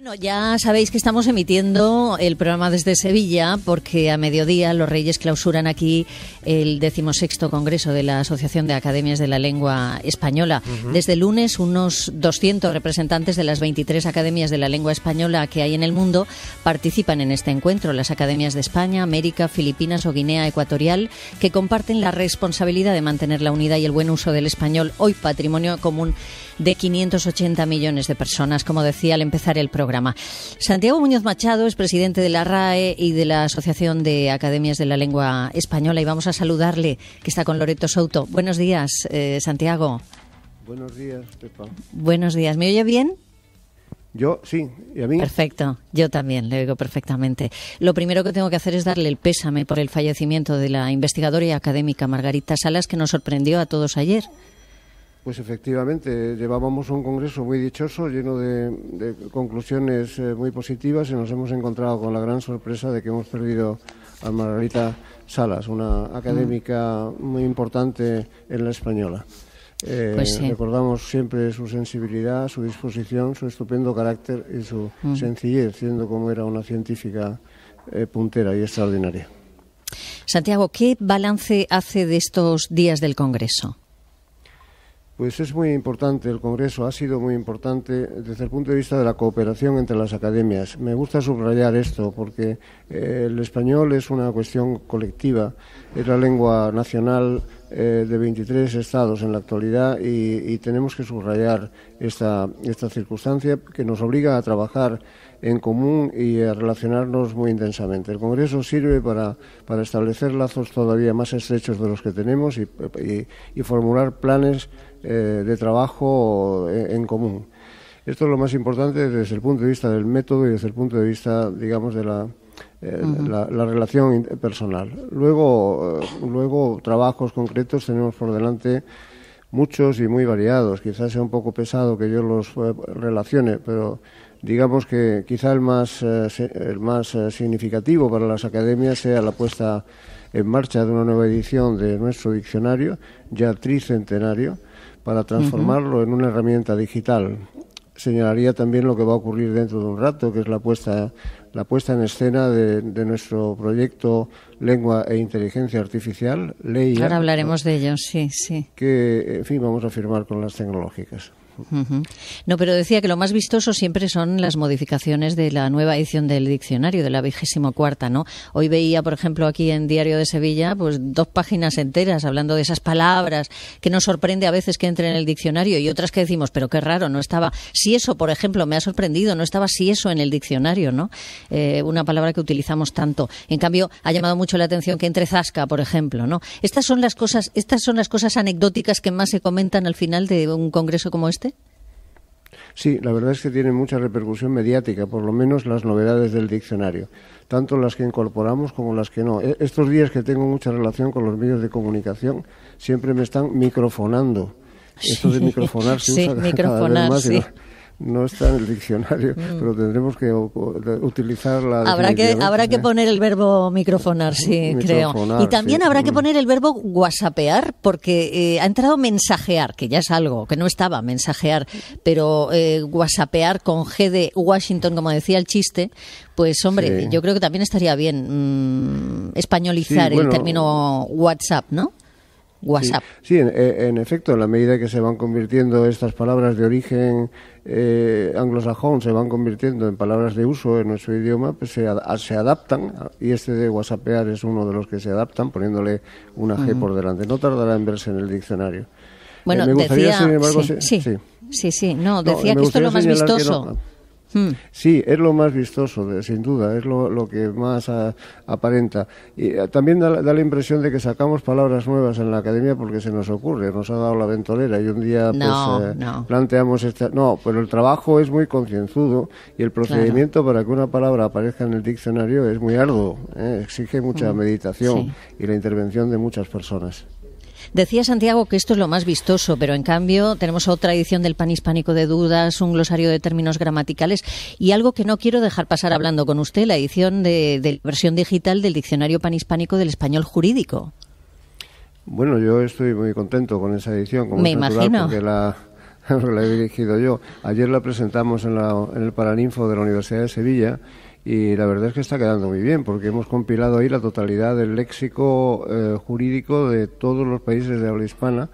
Bueno, ya sabéis que estamos emitiendo el programa desde Sevilla porque a mediodía los Reyes clausuran aquí el 16º Congreso de la Asociación de Academias de la Lengua Española. Desde el lunes, unos 200 representantes de las 23 academias de la lengua española que hay en el mundo participan en este encuentro. Las academias de España, América, Filipinas o Guinea Ecuatorial, que comparten la responsabilidad de mantener la unidad y el buen uso del español, hoy patrimonio común de 580 millones de personas, como decía al empezar el programa. Santiago Muñoz Machado es presidente de la RAE y de la Asociación de Academias de la Lengua Española, y vamos a saludarle, que está con Loreto Souto. Buenos días, Santiago. Buenos días, Pepa. Buenos días. ¿Me oye bien? Yo sí, ¿y a mí? Perfecto, yo también, le oigo perfectamente. Lo primero que tengo que hacer es darle el pésame por el fallecimiento de la investigadora y académica Margarita Salas, que nos sorprendió a todos ayer. Pues efectivamente, llevábamos un congreso muy dichoso, lleno de conclusiones muy positivas, y nos hemos encontrado con la gran sorpresa de que hemos perdido a Margarita Salas, una académica muy importante en la española. Pues sí. Recordamos siempre su sensibilidad, su disposición, su estupendo carácter y su sencillez, siendo como era una científica puntera y extraordinaria. Santiago, ¿qué balance hace de estos días del Congreso? Pues es muy importante, el Congreso ha sido muy importante desde el punto de vista de la cooperación entre las academias. Me gusta subrayar esto porque el español es una cuestión colectiva, es la lengua nacional de 23 estados en la actualidad, y tenemos que subrayar esta circunstancia que nos obliga a trabajar en común y a relacionarnos muy intensamente. El Congreso sirve para establecer lazos todavía más estrechos de los que tenemos y formular planes de trabajo en común. Esto es lo más importante desde el punto de vista del método y desde el punto de vista, digamos, de la relación personal. Luego trabajos concretos tenemos por delante, muchos y muy variados. Quizás sea un poco pesado que yo los relacione, pero digamos que quizá el más significativo para las academias sea la puesta en marcha de una nueva edición de nuestro diccionario, ya tricentenario, para transformarlo en una herramienta digital. Señalaría también lo que va a ocurrir dentro de un rato, que es la puesta en escena de nuestro proyecto Lengua e Inteligencia Artificial, LEIA. Ahora hablaremos de ello, sí. Que, en fin, vamos a firmar con las tecnológicas. No, pero decía que lo más vistoso siempre son las modificaciones de la nueva edición del diccionario, de la 24ª, ¿no? Hoy veía, por ejemplo, aquí en Diario de Sevilla, pues 2 páginas enteras hablando de esas palabras que nos sorprende a veces que entren en el diccionario, y otras que decimos, pero qué raro, no estaba. Si eso, por ejemplo, me ha sorprendido, no estaba si eso en el diccionario, ¿no? Una palabra que utilizamos tanto. En cambio, ha llamado mucho la atención que entre zasca, por ejemplo, ¿no? Estas son las cosas anecdóticas que más se comentan al final de un congreso como este. Sí, la verdad es que tiene mucha repercusión mediática, por lo menos las novedades del diccionario, tanto las que incorporamos como las que no. Estos días que tengo mucha relación con los medios de comunicación, siempre me están microfonando. Esto de microfonar se usa cada vez más, sí. No está en el diccionario, pero tendremos que utilizarla. Habrá que poner el verbo microfonar, sí, creo. Y también habrá que poner el verbo whatsappear, porque ha entrado mensajear, que ya es algo, que no estaba mensajear, pero whatsappear con G de Washington, como decía el chiste, pues hombre, sí. Yo creo que también estaría bien españolizar el término WhatsApp, ¿no? WhatsApp. Sí, en efecto, en la medida que se van convirtiendo estas palabras de origen anglosajón, se van convirtiendo en palabras de uso en nuestro idioma, pues se adaptan, y este de whatsappear es uno de los que se adaptan, poniéndole una G por delante. No tardará en verse en el diccionario. Bueno, me gustaría, decía, sin embargo, decía que esto es lo más vistoso. Sí, es lo más vistoso, sin duda, es lo que más aparenta. Y también da la impresión de que sacamos palabras nuevas en la academia porque se nos ocurre, nos ha dado la ventolera, y un día planteamos No, pero el trabajo es muy concienzudo, y el procedimiento para que una palabra aparezca en el diccionario es muy arduo, exige mucha meditación y la intervención de muchas personas. Decía Santiago que esto es lo más vistoso, pero en cambio tenemos otra edición del Panhispánico de Dudas, un glosario de términos gramaticales y algo que no quiero dejar pasar hablando con usted, la edición de versión digital del Diccionario Panhispánico del Español Jurídico. Bueno, yo estoy muy contento con esa edición, como me imagino. Porque la he dirigido yo. Ayer la presentamos en el Paraninfo de la Universidad de Sevilla y la verdad es que está quedando muy bien porque hemos compilado ahí la totalidad del léxico jurídico de todos los países de habla hispana,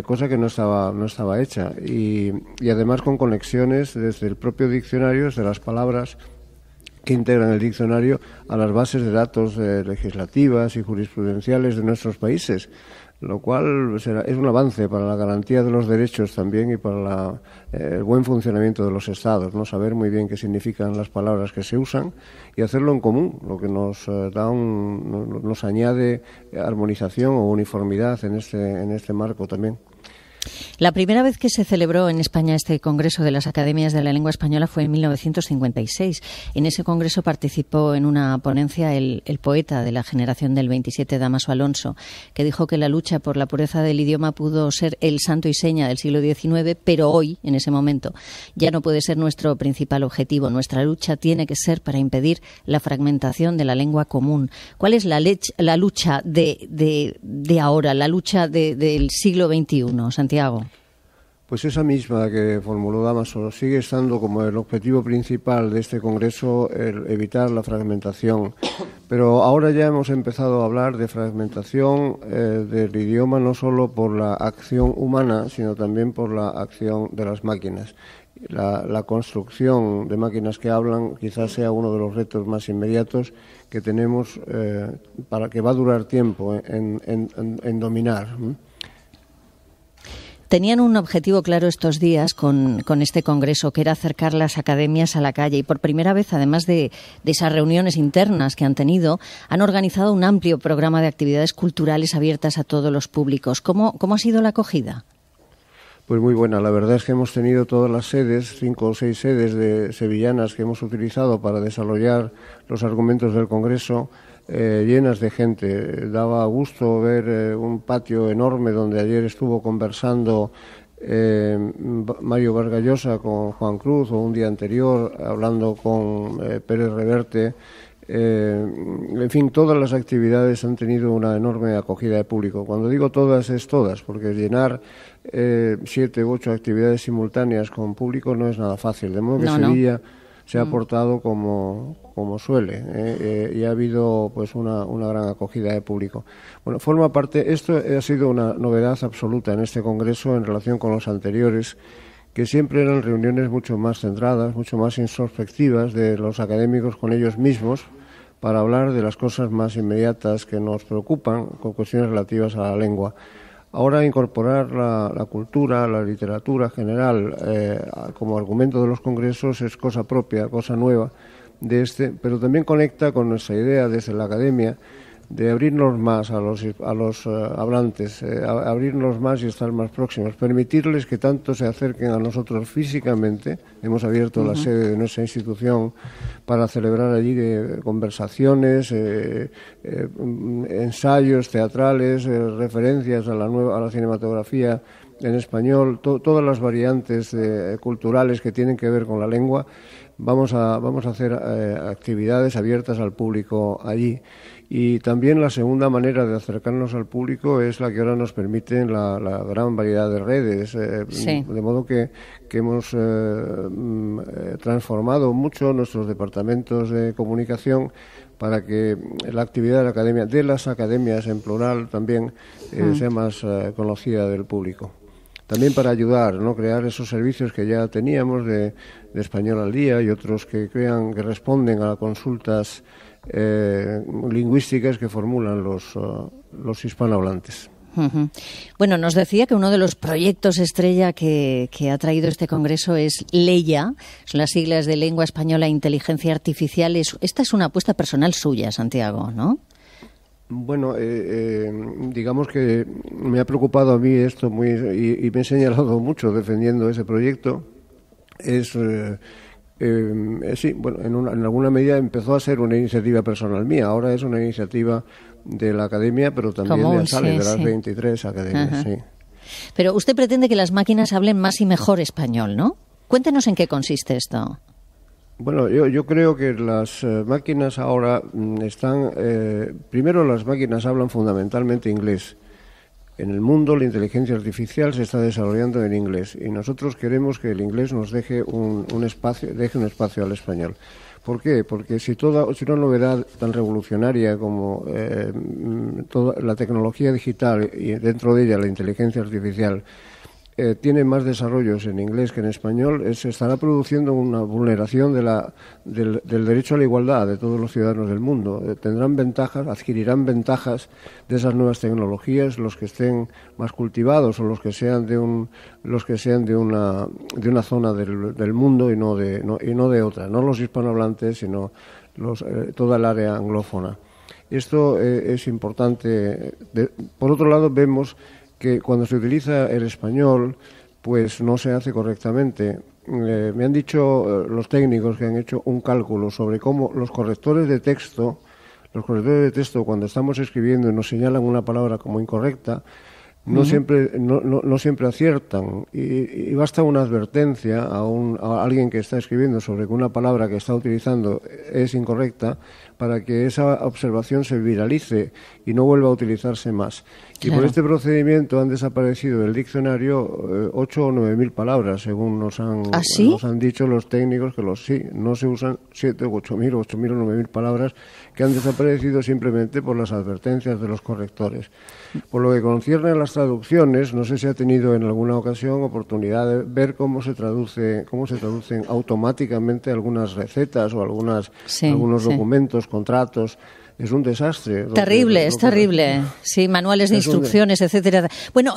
cosa que no estaba hecha y además con conexiones desde el propio diccionario, desde las palabras que integran el diccionario a las bases de datos legislativas y jurisprudenciales de nuestros países, lo cual es un avance para la garantía de los derechos también y para el buen funcionamiento de los Estados, ¿no? Saber muy bien qué significan las palabras que se usan y hacerlo en común, lo que nos nos añade armonización o uniformidad en este marco también. La primera vez que se celebró en España este Congreso de las Academias de la Lengua Española fue en 1956. En ese congreso participó en una ponencia el poeta de la generación del 27, Dámaso Alonso, que dijo que la lucha por la pureza del idioma pudo ser el santo y seña del siglo XIX, pero hoy, en ese momento, ya no puede ser nuestro principal objetivo. Nuestra lucha tiene que ser para impedir la fragmentación de la lengua común. ¿Cuál es la lucha de ahora, la lucha del siglo XXI, Santiago? Pues esa misma que formuló Dámaso sigue estando como el objetivo principal de este Congreso, el evitar la fragmentación. Pero ahora ya hemos empezado a hablar de fragmentación del idioma no solo por la acción humana, sino también por la acción de las máquinas. La construcción de máquinas que hablan quizás sea uno de los retos más inmediatos que tenemos para que va a durar tiempo en dominar. Tenían un objetivo claro estos días con este congreso, que era acercar las academias a la calle. Y por primera vez, además de esas reuniones internas que han tenido, han organizado un amplio programa de actividades culturales abiertas a todos los públicos. ¿Cómo ha sido la acogida? Pues muy buena. La verdad es que hemos tenido todas las sedes, 5 o 6 sedes de sevillanas que hemos utilizado para desarrollar los argumentos del congreso, llenas de gente. Daba gusto ver un patio enorme donde ayer estuvo conversando Mario Vargas Llosa con Juan Cruz, o un día anterior hablando con Pérez Reverte. En fin, todas las actividades han tenido una enorme acogida de público. Cuando digo todas, es todas, porque llenar 7 u 8 actividades simultáneas con público no es nada fácil. De modo que Sevilla se ha portado como suele, y ha habido pues una gran acogida de público. Bueno, forma parte, esto ha sido una novedad absoluta en este congreso en relación con los anteriores, que siempre eran reuniones mucho más centradas, mucho más introspectivas de los académicos con ellos mismos, para hablar de las cosas más inmediatas que nos preocupan, con cuestiones relativas a la lengua. Ahora incorporar la cultura, la literatura general como argumento de los congresos es cosa propia, cosa nueva de pero también conecta con nuestra idea desde la academia de abrirnos más a los hablantes, abrirnos más y estar más próximos, permitirles que tanto se acerquen a nosotros físicamente. Hemos abierto la sede de nuestra institución para celebrar allí conversaciones, ensayos teatrales, referencias a la cinematografía en español, todas las variantes culturales que tienen que ver con la lengua. Vamos a hacer actividades abiertas al público allí. Y también la segunda manera de acercarnos al público es la que ahora nos permiten la gran variedad de redes. De modo que hemos transformado mucho nuestros departamentos de comunicación para que la actividad de la academia, de las academias en plural también, sea más conocida del público. También para ayudar, ¿no? Crear esos servicios que ya teníamos de Español al Día y otros que responden a consultas lingüísticas que formulan los hispanohablantes. Bueno, nos decía que uno de los proyectos estrella que ha traído este congreso es LEIA, son las siglas de Lengua Española e Inteligencia Artificial. Esta es una apuesta personal suya, Santiago, ¿no? Bueno, digamos que me ha preocupado a mí esto y me he señalado mucho defendiendo ese proyecto. Sí, bueno, en alguna medida empezó a ser una iniciativa personal mía, ahora es una iniciativa de la academia, pero también de ASALE, de las 23 academias. Sí. Pero usted pretende que las máquinas hablen más y mejor español, ¿no? Cuéntenos en qué consiste esto. Bueno, yo creo que las máquinas ahora están... primero, las máquinas hablan fundamentalmente inglés. En el mundo la inteligencia artificial se está desarrollando en inglés y nosotros queremos que el inglés nos deje un espacio al español. ¿Por qusi una novedad tan revolucionaria como toda la tecnología digital y dentro de ella la inteligencia artificial tiene más desarrollos en inglés que en español, se estará produciendo una vulneración del derecho a la igualdad de todos los ciudadanos del mundo. Tendrán ventajas, adquirirán ventajas de esas nuevas tecnologías los que estén más cultivados o los que sean de una zona del mundo y no de otra, no los hispanohablantes, sino toda el área anglófona. Esto es importante. Por otro lado, vemos que cuando se utiliza el español, pues no se hace correctamente. Me han dicho los técnicos que han hecho un cálculo sobre cómo los correctores de texto, cuando estamos escribiendo y nos señalan una palabra como incorrecta, no siempre aciertan y basta una advertencia a alguien que está escribiendo sobre que una palabra que está utilizando es incorrecta para que esa observación se viralice y no vuelva a utilizarse más. Claro. Y por este procedimiento han desaparecido del diccionario 8 o 9.000 palabras, según nos han dicho los técnicos, no se usan 7 o 8.000 o 9.000 palabras que han desaparecido simplemente por las advertencias de los correctores. Por lo que concierne a las traducciones, no sé si ha tenido en alguna ocasión oportunidad de ver cómo se traducen automáticamente algunas recetas o algunos documentos, contratos. Es un desastre. Terrible, es terrible. Sí, manuales de instrucciones, etcétera. Bueno,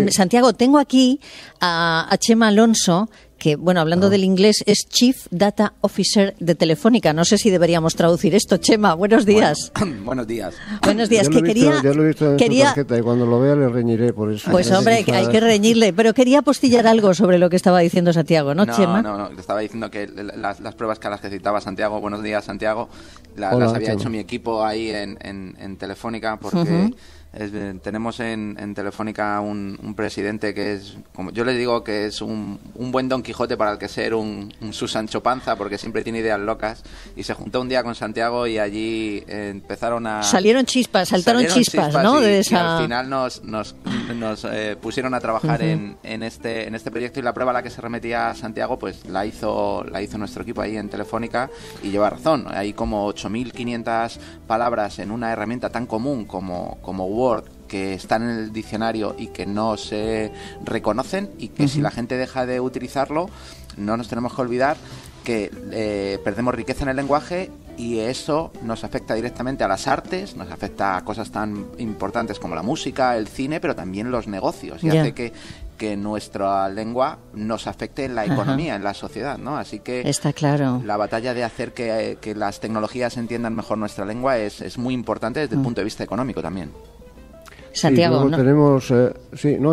Santiago, tengo aquí a Chema Alonso, que, bueno, hablando del inglés, es Chief Data Officer de Telefónica. No sé si deberíamos traducir esto. Chema, buenos días. Buenos días. Buenos días. Ya lo he visto en su tarjeta y cuando lo vea le reñiré por eso. Pues hombre, hay que reñirle. Pero quería apostillar algo sobre lo que estaba diciendo Santiago, ¿no, Chema? No. Estaba diciendo que las pruebas que a las que citaba Santiago, buenos días, Santiago, las había Chema. hecho mi equipo ahí en Telefónica porque... tenemos en Telefónica un presidente que es, como yo le digo, que es un buen Don Quijote para el que ser un su Sancho Panza, porque siempre tiene ideas locas, y se juntó un día con Santiago y allí saltaron chispas, ¿no? Y al final nos pusieron a trabajar en este proyecto, y la prueba a la que se remetía Santiago pues la hizo nuestro equipo ahí en Telefónica, y lleva razón. Hay como 8.500 palabras en una herramienta tan común como Word, que están en el diccionario y que no se reconocen, y que si la gente deja de utilizarlo, no nos tenemos que olvidar que perdemos riqueza en el lenguaje, y eso nos afecta directamente a las artes, nos afecta a cosas tan importantes como la música, el cine, pero también los negocios, y hace que nuestra lengua nos afecte en la economía, en la sociedad, ¿no? Así que está claro. La batalla de hacer que las tecnologías entiendan mejor nuestra lengua es muy importante desde el punto de vista económico también. Santiago, ¿no? Tenemos,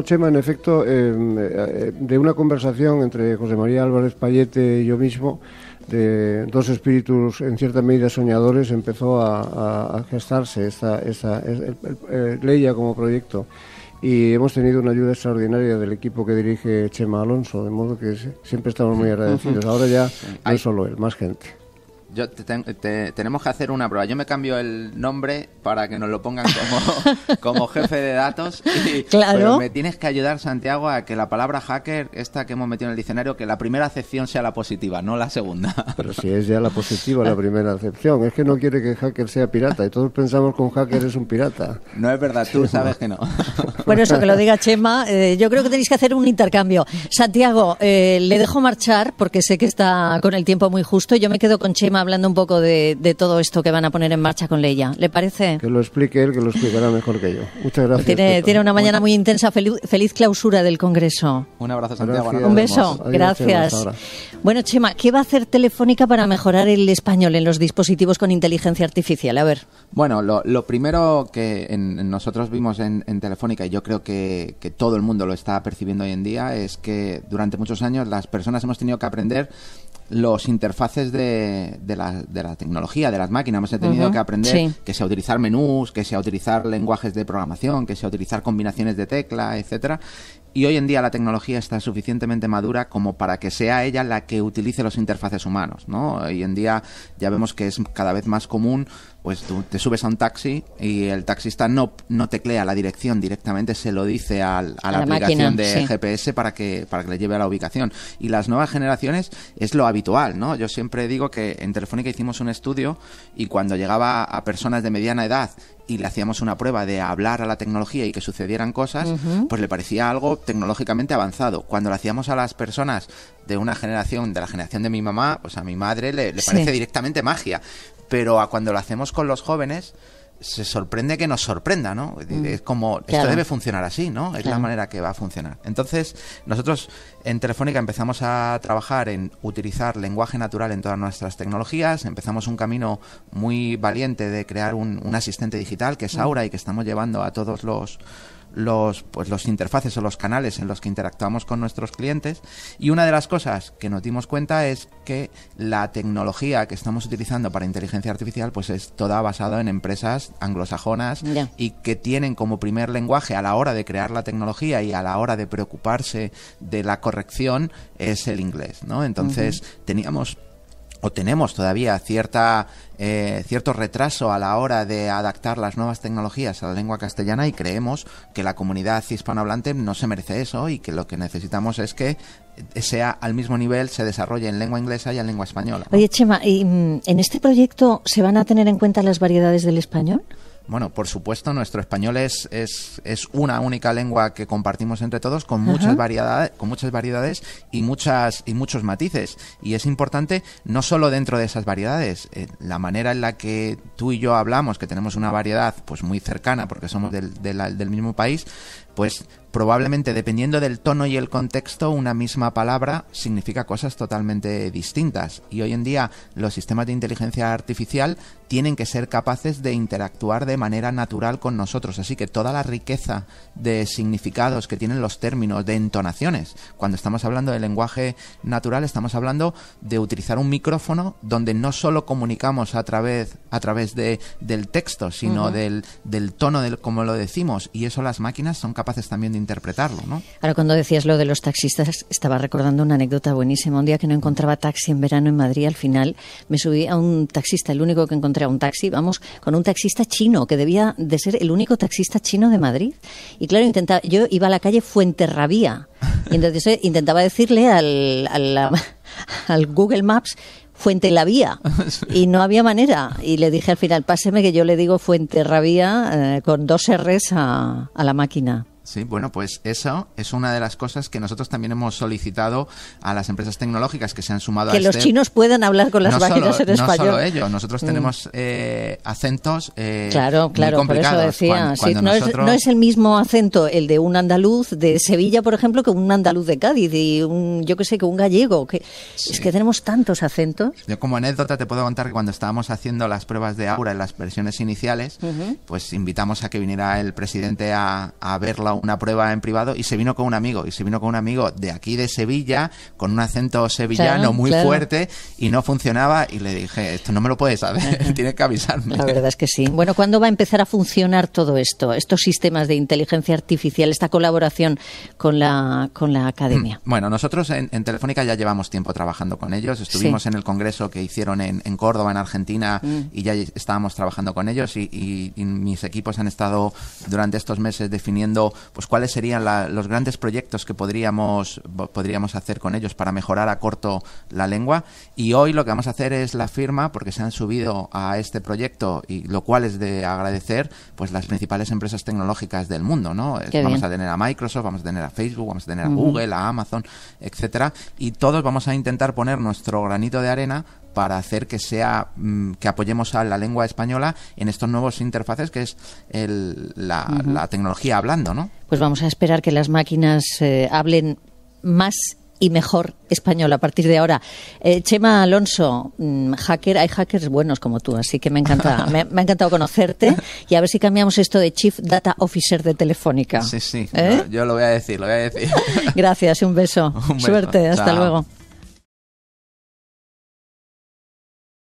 Chema, en efecto, de una conversación entre José María Álvarez Payete y yo mismo, de dos espíritus en cierta medida soñadores, empezó a gestarse Leia como proyecto, y hemos tenido una ayuda extraordinaria del equipo que dirige Chema Alonso, de modo que siempre estamos muy agradecidos. Ahora ya no es solo él, más gente. Tenemos que hacer una prueba. Yo me cambio el nombre para que nos lo pongan como jefe de datos. Claro. Pero me tienes que ayudar, Santiago, a que la palabra hacker, esta que hemos metido en el diccionario, que la primera acepción sea la positiva, no la segunda. Pero si es ya la positiva la primera acepción. Es que no quiere que el hacker sea pirata, y todos pensamos que un hacker es un pirata. No es verdad, tú sabes que no. Bueno, eso que lo diga Chema, yo creo que tenéis que hacer un intercambio. Santiago, le dejo marchar porque sé que está con el tiempo muy justo. Yo me quedo con Chema hablando un poco de todo esto que van a poner en marcha con Leia. ¿Le parece? Que lo explique él, que lo explicará mejor que yo. Muchas gracias. Tiene una mañana muy intensa. Feliz clausura del Congreso. Un abrazo, Santiago. Un beso. Adiós, gracias. Chema, bueno, Chema, ¿qué va a hacer Telefónica para mejorar el español en los dispositivos con inteligencia artificial? A ver. Bueno, lo primero que nosotros vimos en Telefónica, y yo creo que todo el mundo lo está percibiendo hoy en día, es que durante muchos años las personas hemos tenido que aprender los interfaces de la tecnología, de las máquinas. Hemos tenido que aprender que sea utilizar menús, que sea utilizar lenguajes de programación, que sea utilizar combinaciones de tecla, etcétera. Y hoy en día la tecnología está suficientemente madura como para que sea ella la que utilice los interfaces humanos, ¿no? Hoy en día ya vemos que es cada vez más común, pues tú te subes a un taxi y el taxista no teclea la dirección directamente, se lo dice a la aplicación máquina, de GPS para que le lleve a la ubicación. Y las nuevas generaciones es lo habitual, ¿no? Yo siempre digo que en Telefónica hicimos un estudio y cuando llegaba a personas de mediana edad y le hacíamos una prueba de hablar a la tecnología y que sucedieran cosas, pues le parecía algo tecnológicamente avanzado. Cuando lo hacíamos a las personas de una generación, de la generación de mi mamá, pues a mi madre le parece directamente magia. Pero cuando lo hacemos con los jóvenes, se sorprende que nos sorprenda, ¿no? Es como, esto debe funcionar así, ¿no? Es la manera que va a funcionar. Entonces, nosotros en Telefónica empezamos a trabajar en utilizar lenguaje natural en todas nuestras tecnologías. Empezamos un camino muy valiente de crear un asistente digital, que es Aura, y que estamos llevando a todos los interfaces o los canales en los que interactuamos con nuestros clientes. Y una de las cosas que nos dimos cuenta es que la tecnología que estamos utilizando para inteligencia artificial pues es toda basada en empresas anglosajonas y que tienen como primer lenguaje a la hora de crear la tecnología y a la hora de preocuparse de la corrección es el inglés, ¿no? Entonces tenemos todavía cierto retraso a la hora de adaptar las nuevas tecnologías a la lengua castellana, y creemos que la comunidad hispanohablante no se merece eso y que lo que necesitamos es que sea al mismo nivel, se desarrolle en lengua inglesa y en lengua española, ¿no? Oye, Chema, ¿y en este proyecto se van a tener en cuenta las variedades del español? Bueno, por supuesto, nuestro español es una única lengua que compartimos entre todos, con muchas variedades y muchos matices. Y es importante no solo dentro de esas variedades, la manera en la que tú y yo hablamos, que tenemos una variedad pues muy cercana porque somos del mismo país, pues probablemente, dependiendo del tono y el contexto, una misma palabra significa cosas totalmente distintas. Y hoy en día los sistemas de inteligencia artificial tienen que ser capaces de interactuar de manera natural con nosotros. Así que toda la riqueza de significados que tienen los términos, de entonaciones. Cuando estamos hablando de lenguaje natural, estamos hablando de utilizar un micrófono donde no solo comunicamos a través del texto, sino del tono, del cómo lo decimos. Y eso las máquinas son capaces también de interpretarlo, ¿no? Ahora, cuando decías lo de los taxistas, estaba recordando una anécdota buenísima. Un día que no encontraba taxi en verano en Madrid, al final me subí a un taxista, el único que encontré a un taxi, con un taxista chino, que debía de ser el único taxista chino de Madrid. Y claro, yo iba a la calle Fuenterrabía, y entonces intentaba decirle al Google Maps Fuentelavía, y no había manera. Y le dije al final, páseme que yo le digo Fuenterrabía con 2 R's a la máquina. Sí, bueno, pues eso es una de las cosas que nosotros también hemos solicitado a las empresas tecnológicas que se han sumado que a los chinos puedan hablar con las máquinas en español. No solo ello, nosotros tenemos acentos claro, muy complicados. Por eso decía, cuando no es el mismo acento el de un andaluz de Sevilla, por ejemplo, que un andaluz de Cádiz y que un gallego. Es que tenemos tantos acentos. Yo como anécdota te puedo contar que cuando estábamos haciendo las pruebas de Aura en las versiones iniciales, pues invitamos a que viniera el presidente a verla una prueba en privado, y se vino con un amigo de aquí de Sevilla, con un acento sevillano muy fuerte, y no funcionaba, y le dije, esto no me lo puedes saber, tienes que avisarme. La verdad es que sí. Bueno, ¿cuándo va a empezar a funcionar todo esto? Estos sistemas de inteligencia artificial, esta colaboración con la academia. Bueno, nosotros en Telefónica ya llevamos tiempo trabajando con ellos. Estuvimos en el congreso que hicieron en Córdoba, en Argentina, y ya estábamos trabajando con ellos, y mis equipos han estado durante estos meses definiendo pues cuáles serían los grandes proyectos que podríamos hacer con ellos para mejorar a corto la lengua. Y hoy lo que vamos a hacer es la firma, porque se han subido a este proyecto, y lo cual es de agradecer, pues las principales empresas tecnológicas del mundo, ¿no? Vamos a tener a Microsoft, vamos a tener a Facebook, vamos a tener a Google, a Amazon, etcétera, y todos vamos a intentar poner nuestro granito de arena para hacer que apoyemos a la lengua española en estos nuevos interfaces, que es la tecnología hablando, ¿no? Pues vamos a esperar que las máquinas hablen más y mejor español a partir de ahora. Chema Alonso, hay hackers buenos como tú, así que me encanta, me ha encantado conocerte, y a ver si cambiamos esto de Chief Data Officer de Telefónica. Sí, yo lo voy a decir. Gracias, un beso. Suerte, hasta luego.